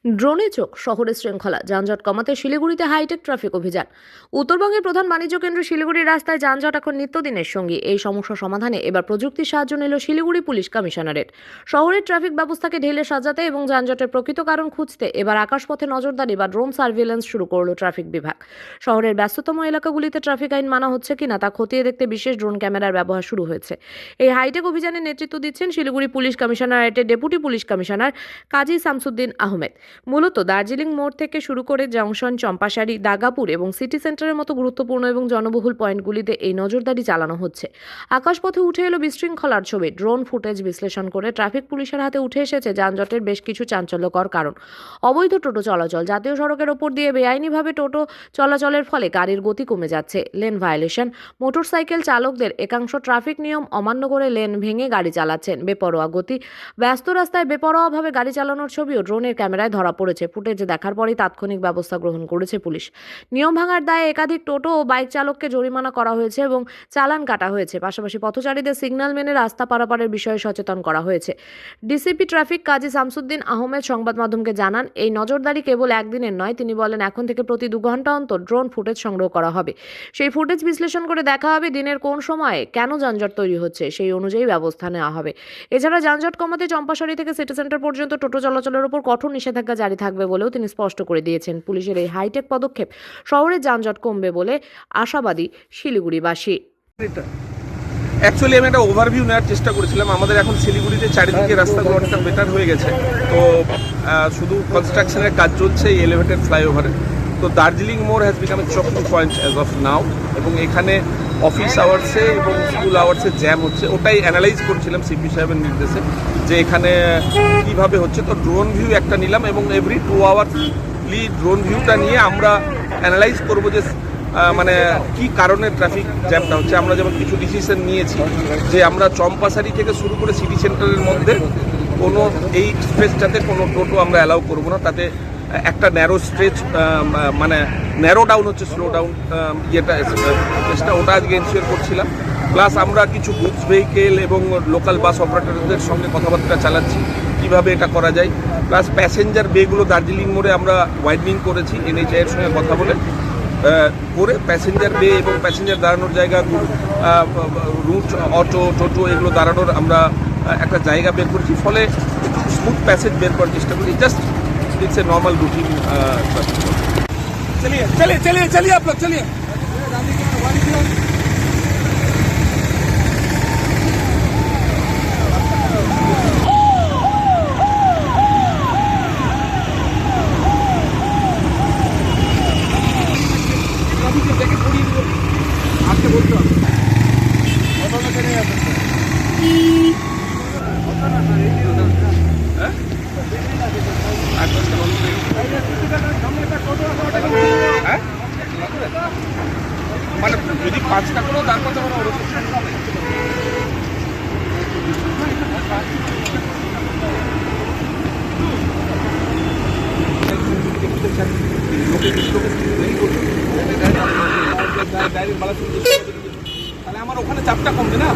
ড্রোনে চোখ শহরের শৃঙ্খলা যানজট কমাতে শিলিগুড়িতে হাইটেক ট্রাফিক অভিযান। উত্তরবঙ্গের প্রধান বাণিজ্য কেন্দ্র শিলিগুড়ির রাস্তায় যানজট এখন নিত্যদিনের সঙ্গী। এই সমস্যা সমাধানে এবার প্রযুক্তির সাহায্য নিল শিলিগুড়ি পুলিশ কমিশনারেট। শহরের ট্রাফিক ব্যবস্থাকে ঢেলে সাজাতে এবং যানজটের প্রকৃত কারণ খুঁজতে এবার আকাশপথে নজরদারি বা ড্রোন সার্ভিলেন্স শুরু করল ট্রাফিক বিভাগ। শহরের ব্যস্ততম এলাকাগুলিতে ট্রাফিক আইন মানা হচ্ছে কিনা তা খতিয়ে দেখতে বিশেষ ড্রোন ক্যামেরার ব্যবহার শুরু হয়েছে। এই হাইটেক অভিযানের নেতৃত্ব দিচ্ছেন শিলিগুড়ি পুলিশ কমিশনারেটের deputy police commissioner Kazi Shamsuddin Ahmed. মূলত দার্জিলিং মোড় থেকে শুরু করে জংশন, চম্পাশাড়ি, দাগাপুর এবং সিটি সেন্টারের মতো গুরুত্বপূর্ণ এবং জনবহুল পয়েন্টগুলিতে এই নজরদারি চালানো হচ্ছে। আকাশপথে উঠে এলো বিশৃঙ্খলার ছবি। ড্রোন ফুটেজ বিশ্লেষণ করে ট্রাফিক পুলিশের হাতে উঠে এসেছে যানজটের বেশ কিছু চাঞ্চল্যকর কারণ। অবৈধ টোটো চলাচল, জাতীয় সড়কের ওপর দিয়ে বেআইনিভাবে টোটো চলাচলের ফলে গাড়ির গতি কমে যাচ্ছে, লেন ভায়োলেশন, মোটরসাইকেল চালকদের একাংশ ট্রাফিক নিয়ম অমান্য করে লেন ভেঙে গাড়ি চালাচ্ছেন, বেপরোয়া গতি, ব্যস্ত রাস্তায় বেপরোয়াভাবে গাড়ি চালানোর ছবিও ড্রোনের ক্যামেরায় ধরা পড়েছে। ফুটেজ দেখার পরই তাৎক্ষণিক ব্যবস্থা গ্রহণ করেছে পুলিশ। নিয়ম ভাঙার দায়ে একাধিক টোটো ও বাইক চালককে জরিমানা করা হয়েছে এবং চালান কাটা হয়েছে। পাশাপাশি পথচারীদের সিগন্যাল মেনে রাস্তা পারাপারের বিষয়ে সচেতন করা হয়েছে। ডিসিপি ট্রাফিক কাজী শামসুদ্দিন আহমেদ সংবাদ মাধ্যমকে জানান, এই নজরদারি কেবল একদিনের নয়। তিনি বলেন, এখন থেকে প্রতি 2 ঘন্টা অন্তর ড্রোন ফুটেজ সংগ্রহ করা হবে। সেই ফুটেজ বিশ্লেষণ করে দেখা হবে দিনের কোন সময়ে কেন যানজট তৈরি হচ্ছে, সেই অনুযায়ী ব্যবস্থা নেওয়া হবে। এছাড়া যানজট কমাতে চম্পাশাড়ি থেকে সিটি সেন্টার পর্যন্ত টোটো চলাচলের উপর কঠোর নিষেধাজ্ঞা জারি থাকবে বলেও তিনি স্পষ্ট করে দিয়েছেন। পুলিশের এই হাইটেক পদক্ষেপ শহরের যানজট কমবে বলে আশাবাদী শিলিগুড়িবাসী। অ্যাকচুয়ালি আমি একটা ওভারভিউ নেওয়ার চেষ্টা করেছিলাম। আমাদের এখন শিলিগুড়িতে চারিদিকে রাস্তাগুলো অনেকটা বেটার হয়ে গেছে। তো শুধু কনস্ট্রাকশনের কাজ চলছে এই এলিভেটেড ফ্লাইওভারে। তো দার্জিলিং মোড় has become a choking point as of now, এবং এখানে অফিস আওয়ার্সে এবং স্কুল আওয়ার্সে জ্যাম হচ্ছে। ওটাই অ্যানালাইজ করছিলাম সিপি সাহেবের নির্দেশে যে এখানে কীভাবে হচ্ছে। তো ড্রোন ভিউ একটা নিলাম এবং এভরি 2 আওয়ার্সলি ড্রোন ভিউটা নিয়ে আমরা অ্যানালাইজ করবো যে মানে কি কারণে ট্রাফিক জ্যামটা হচ্ছে। আমরা যেমন কিছু ডিসিশন নিয়েছি যে আমরা চম্পাশাড়ি থেকে শুরু করে সিটি সেন্টারের মধ্যে কোনো এই স্ট্রেচটাতে কোনো টোটো আমরা অ্যালাউ করবো না। তাতে একটা ন্যারো স্ট্রেচ মানে ন্যারো ডাউন হচ্ছে, স্লো ডাউন চেষ্টা ওটা আজকে এনশিওর করছিলাম। প্লাস আমরা কিছু গুডস ভেহিকেল এবং লোকাল বাস অপারেটরদের সঙ্গে কথাবার্তা চালাচ্ছি কীভাবে এটা করা যায়। প্লাস প্যাসেঞ্জার বেগুলো দার্জিলিং মোড়ে আমরা ওয়াইডনিং করেছি এনএইচআইয়ের সঙ্গে কথা বলে করে প্যাসেঞ্জার বে এবং প্যাসেঞ্জার দাঁড়ানোর জায়গা, রুট, অটো, টোটো এগুলো দাঁড়ানোর আমরা একটা জায়গা বের করেছি। ফলে স্মুথ প্যাসেজ বের করার চেষ্টা করি। Just it's a normal routine. चलिए चलिए चलिए चलिए आप लोग चलिए। आपके बोलते हो মানে যদি 5টা কোনো দাঁড় করতে পারো তাহলে আমার ওখানে চাপটা কমবে না।